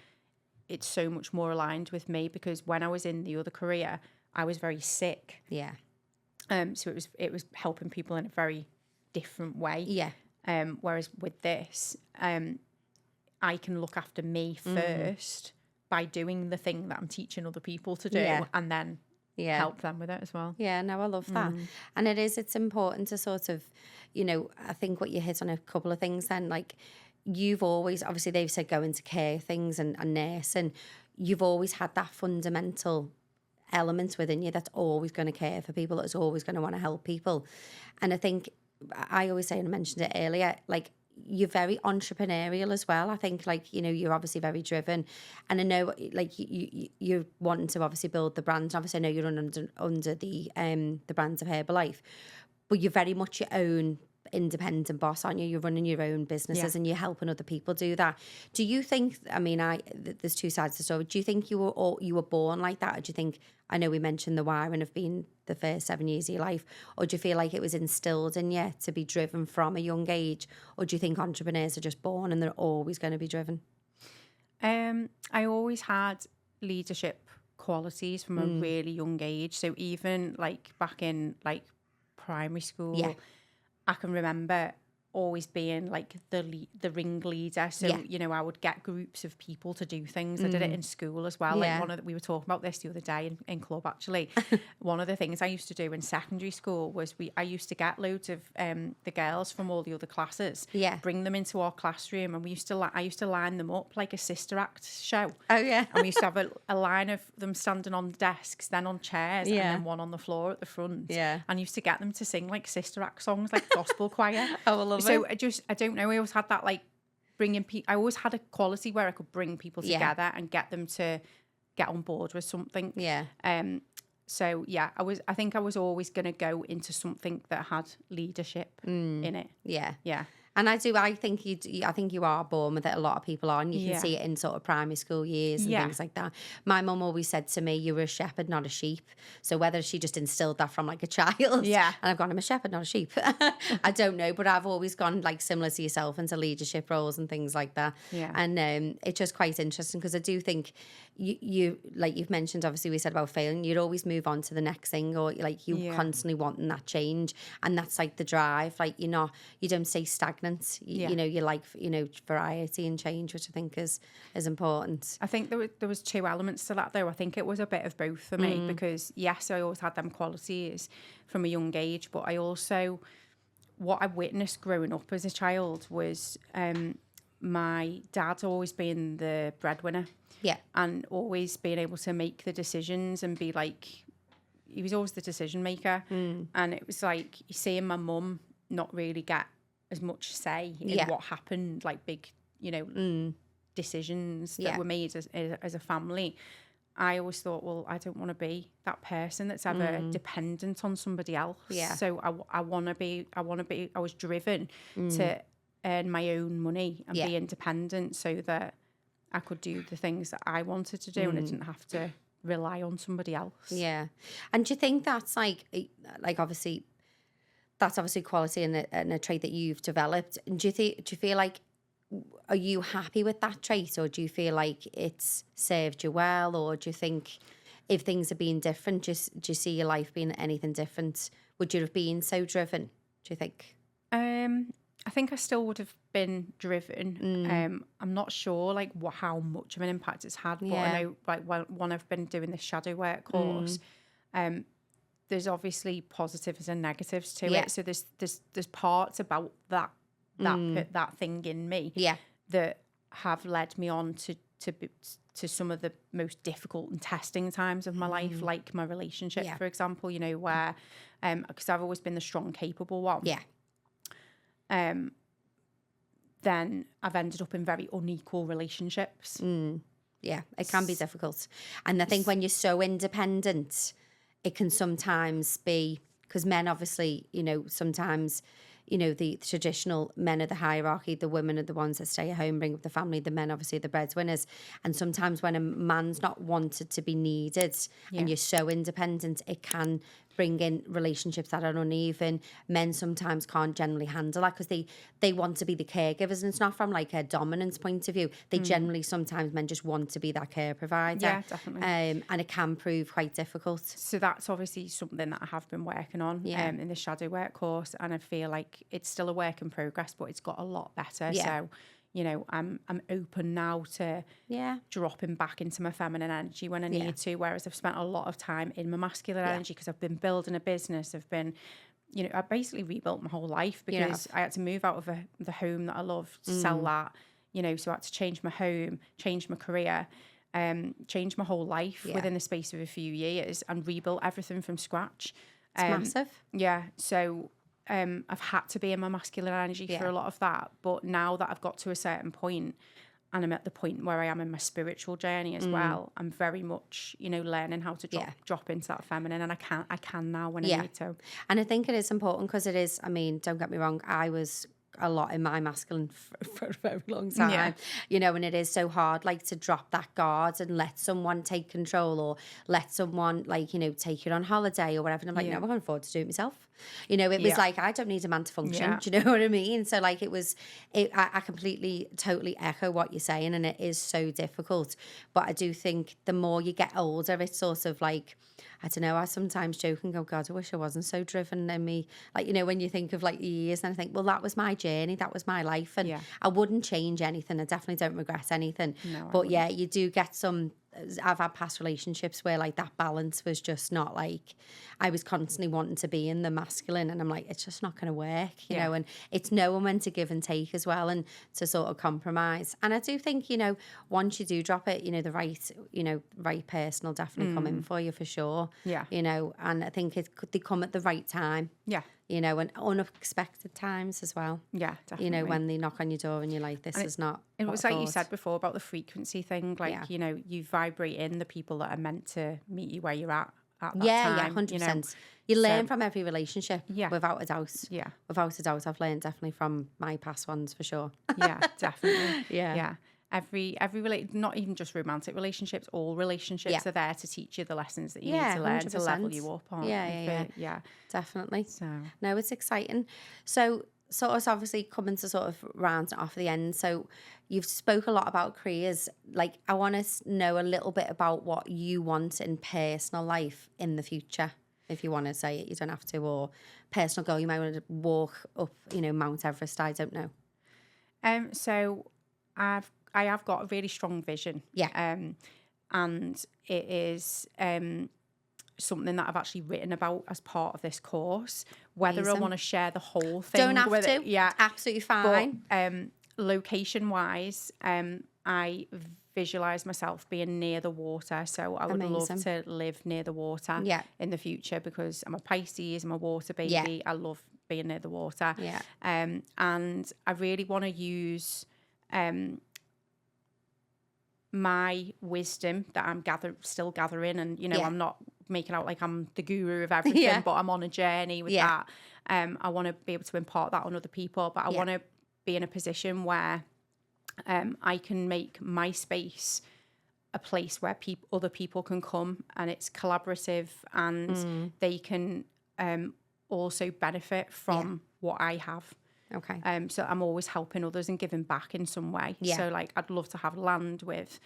it's so much more aligned with me because when I was in the other career, I was very sick. So it was helping people in a very different way. Whereas with this, I can look after me first by doing the thing that I'm teaching other people to do and then help them with it as well. No, I love that. And it's important to sort of, you know, I think what you hit on a couple of things then, like, you've always, obviously they've said go into care things and nurse, and you've always had that fundamental element within you that's always going to care for people, that's always going to want to help people. And I think, I always say, and I mentioned it earlier, like, you're very entrepreneurial as well. I think, like, you know, you're obviously very driven, and I know, like, you're wanting to obviously build the brand. Obviously, I know you're under the brands of Herbalife, but you're very much your own independent boss, aren't you? You're running your own businesses and you're helping other people do that. Do you think, I mean, there's two sides to the story. Do you think you were born like that? Or do you think, I know we mentioned the wiring of being the first 7 years of your life, or do you feel like it was instilled in you to be driven from a young age? Or do you think entrepreneurs are just born and they're always going to be driven? I always had leadership qualities from a really young age. So even like back in like primary school, I can remember always being like the ringleader. So, you know, I would get groups of people to do things. I did it in school as well. Like we were talking about this the other day in club, actually. One of the things I used to do in secondary school was I used to get loads of the girls from all the other classes, bring them into our classroom, and I used to line them up like a sister act show. And we used to have a line of them standing on desks, then on chairs, and then one on the floor at the front. And used to get them to sing like sister act songs, like gospel choir. Oh, I love it. So I don't know, I always had that, like, bringing people, I always had a quality where I could bring people together and get them to get on board with something. So yeah, I think I was always going to go into something that had leadership in it. And I think you are born with it. A lot of people are, and you can see it in sort of primary school years and things like that. My mum always said to me, you were a shepherd, not a sheep. So whether she just instilled that from like a child, and I've gone, I'm a shepherd, not a sheep. I don't know, but I've always gone, like, similar to yourself, into leadership roles and things like that. And it's just quite interesting because I do think you like you've mentioned, obviously we said about failing, you'd always move on to the next thing, or like you constantly wanting that change, and that's like the drive. Like, you don't stay stagnant. You know, you like, you know, variety and change, which I think is important. I think there was two elements to that though. I think it was a bit of both for me, because yes, I always had them qualities from a young age, but I also, what I witnessed growing up as a child was my dad's always been the breadwinner. And always being able to make the decisions and be like, he was always the decision maker. And it was like seeing my mum not really get as much say in what happened, like big, you know, decisions that were made as a family. I always thought, well, I don't want to be that person that's ever dependent on somebody else. So I was driven to earn my own money and be independent so that I could do the things that I wanted to do and I didn't have to rely on somebody else. And do you think that's like obviously that's obviously quality and a trait that you've developed? And do you feel like are you happy with that trait, or do you feel like it's served you well, or do you think if things had been different, do you see your life being anything different? Would you have been so driven, do you think? I think I still would have been driven. I'm not sure like how much of an impact it's had, but I know like when I've been doing this shadow work course, there's obviously positives and negatives to it. So there's parts about that thing in me that have led me on to some of the most difficult and testing times of my life, like my relationship, for example, you know, where because I've always been the strong, capable one. Then I've ended up in very unequal relationships. Yeah, it can be difficult. And I think when you're so independent, it can sometimes be, because men obviously, you know, sometimes, you know, the traditional men of the hierarchy, the women are the ones that stay at home, bring up the family, the men obviously are the breadwinners. And sometimes when a man's not wanted to be needed and you're so independent, it can bring in relationships that are uneven. Men sometimes can't generally handle that because they want to be the caregivers, and it's not from like a dominance point of view. They generally, sometimes men just want to be that care provider. Yeah, definitely. And it can prove quite difficult. So that's obviously something that I have been working on in the shadow work course, and I feel like it's still a work in progress, but it's got a lot better. So, you know, I'm open now to dropping back into my feminine energy when I need to, whereas I've spent a lot of time in my masculine energy because I've been building a business. I've been, you know, I basically rebuilt my whole life because I had to move out of the home that I loved, sell that, you know, so I had to change my home, change my career, change my whole life within the space of a few years and rebuilt everything from scratch. It's massive. Yeah, so I've had to be in my masculine energy for a lot of that. But now that I've got to a certain point and I'm at the point where I am in my spiritual journey as well, I'm very much, you know, learning how to drop into that feminine, and I can now when I need to. And I think it is important because it is, I mean, don't get me wrong, I was a lot in my masculine for a very long time, you know, and it is so hard like to drop that guard and let someone take control, or let someone like, you know, take you on holiday or whatever, and I'm like, no, I can't afford to do it myself, you know. It was like, I don't need a man to function, do you know what I mean? So like I completely totally echo what you're saying, and it is so difficult. But I do think the more you get older, it's sort of like, I don't know, I sometimes joke and go, God, I wish I wasn't so driven in me. Like, you know, when you think of like the years, and I think, well, that was my journey, that was my life, and I wouldn't change anything. I definitely don't regret anything. No, but yeah, you do get some, I've had past relationships where like that balance was just not like, I was constantly wanting to be in the masculine, and I'm like, it's just not going to work, you know, and it's knowing when to give and take as well, and to sort of compromise. And I do think, you know, once you do drop it, you know, the right person will definitely come in for you for sure. Yeah. You know, and I think they come at the right time. Yeah. You know, and unexpected times as well. Yeah, definitely. You know, when they knock on your door and you're like, this is not. It was like you said before about the frequency thing. Like, you know, you vibrate in the people that are meant to meet you where you're at that time. Yeah, 100%. You know? You learn from every relationship, without a doubt. Yeah. Without a doubt. I've learned definitely from my past ones for sure. Yeah, definitely. Yeah. Every not even just romantic relationships, all relationships are there to teach you the lessons that you need to learn 100%. To level you up on. Yeah, definitely. So no, it's exciting. So sort of obviously coming to sort of round off the end. So you've spoke a lot about careers. Like, I want to know a little bit about what you want in personal life in the future. If you want to say it, you don't have to, or personal goal, you might want to walk up, you know, Mount Everest. I don't know. So I have got a really strong vision. Yeah. And it is something that I've actually written about as part of this course. Whether Amazing. I want to share the whole thing. Don't have to. Yeah. Absolutely fine. But location-wise, I visualise myself being near the water. So I would love to live near the water in the future, because I'm a Pisces, I'm a water baby. Yeah. I love being near the water. Yeah. And I really want to use my wisdom that I'm still gathering, and you know, I'm not making out like I'm the guru of everything, but I'm on a journey with that. I want to be able to impart that on other people, but I want to be in a position where I can make my space a place where other people can come, and it's collaborative, and they can also benefit from what I have. Okay. So I'm always helping others and giving back in some way. Yeah. So like I'd love to have land with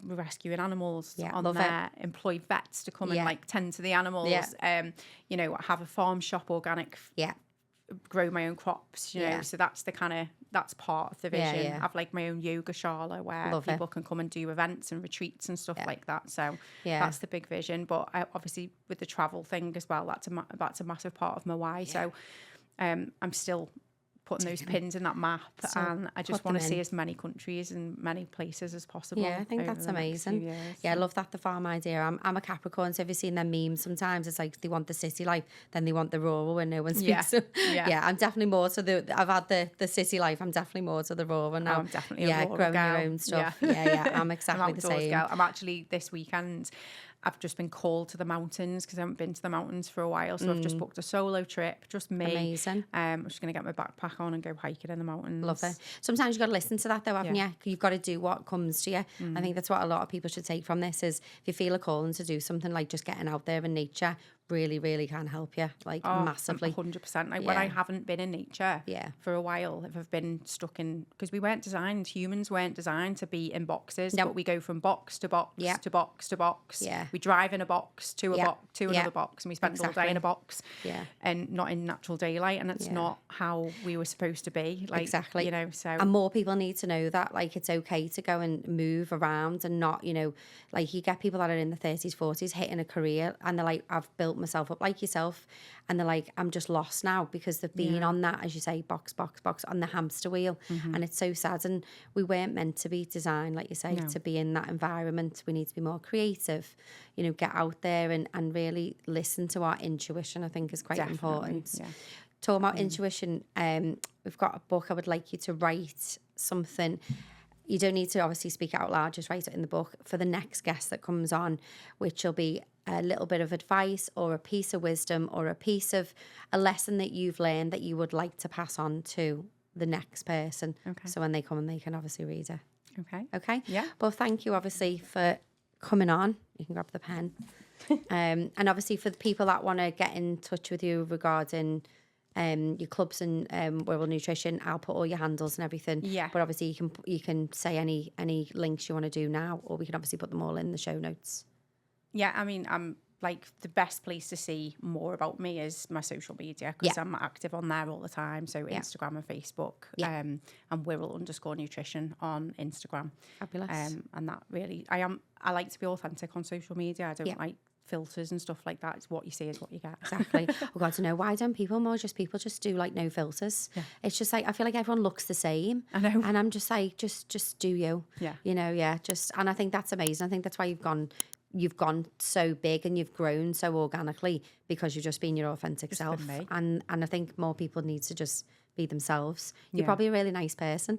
rescuing animals on love there, employed vets to come and like tend to the animals. You know, have a farm shop, organic. Grow my own crops, you know. So that's that's part of the vision. Have like my own yoga shala where people can come and do events and retreats and stuff like that. So that's the big vision. But obviously with the travel thing as well, that's a massive part of my why. So I'm still putting those pins in that map, and I just want to see as many countries and many places as possible. Yeah, I think that's amazing. I love that, the farm idea. I'm a Capricorn, so have you seen their memes sometimes? It's like they want the city life, then they want the rural when no one speaks. So, I'm definitely more to I've had the city life, I'm definitely more to the rural now. I'm definitely a rural growing girl. Your own stuff. I'm exactly I'm the same. Girl. I'm actually, this weekend, I've just been called to the mountains because I haven't been to the mountains for a while. So I've just booked a solo trip, just me. Amazing. I'm just going to get my backpack on and go hiking in the mountains. Love it. Sometimes you've got to listen to that though, haven't you? You've got to do what comes to you. I think that's what a lot of people should take from this is if you feel a calling to do something, like just getting out there in nature really, really can help you, like massively. 100%. Like when I haven't been in nature for a while, if I've been stuck in, because humans weren't designed to be in boxes, but we go from box to box to box to box. We drive in a box to a box to another box, and we spend all day in a box and not in natural daylight, and it's not how we were supposed to be. Like, you know, so. And more people need to know that, like, it's okay to go and move around and not, you know, like you get people that are in the 30s, 40s hitting a career and they're like, I've built myself up like yourself, and they're like, I'm just lost now because they've been on that, as you say, box on the hamster wheel, and it's so sad. And we weren't meant to be designed, like you say, to be in that environment. We need to be more creative, you know, get out there and really listen to our intuition. I think is quite important. Talking about intuition, we've got a book. I would like you to write something. You don't need to obviously speak out loud, just write it in the book for the next guest that comes on, which will be a little bit of advice or a piece of wisdom or a piece of a lesson that you've learned that you would like to pass on to the next person. So when they come and they can obviously read it. Okay? Yeah. Well, thank you obviously for coming on. You can grab the pen. And obviously for the people that want to get in touch with you regarding your clubs and rural nutrition, I'll put all your handles and everything. But obviously you can say any links you want to do now, or we can obviously put them all in the show notes. I mean, I'm like the best place to see more about me is my social media, because I'm active on there all the time. So Instagram and Facebook, and Wirral_nutrition on Instagram. Fabulous. And that really, I like to be authentic on social media. I don't like filters and stuff like that. It's what you see is what you get. Exactly. We've got to know, why don't people just do like no filters? It's just like, I feel like everyone looks the same. I know. And I'm just like, just do you. You know, and I think that's amazing. I think that's why you've gone so big and you've grown so organically, because you've just been your authentic self. And I think more people need to just be themselves. You're probably a really nice person.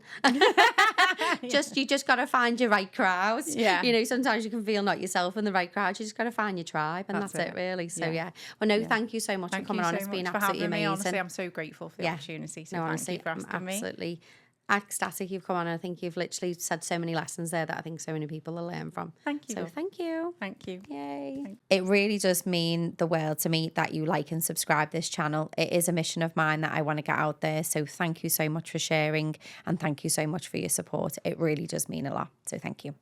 You just got to find your right crowd. You know, sometimes you can feel not yourself in the right crowd. You just got to find your tribe, and that's it really. So well, thank you so much for coming on. It's been absolutely amazing. Honestly, I'm so grateful for the opportunity. So thank you for asking me. Absolutely ecstatic you've come on. I think you've literally said so many lessons there that I think so many people will learn from. Thank you. So thank you. Thank you. Yay. It really does mean the world to me that you like and subscribe this channel. It is a mission of mine that I want to get out there. So thank you so much for sharing, and thank you so much for your support. It really does mean a lot. So thank you.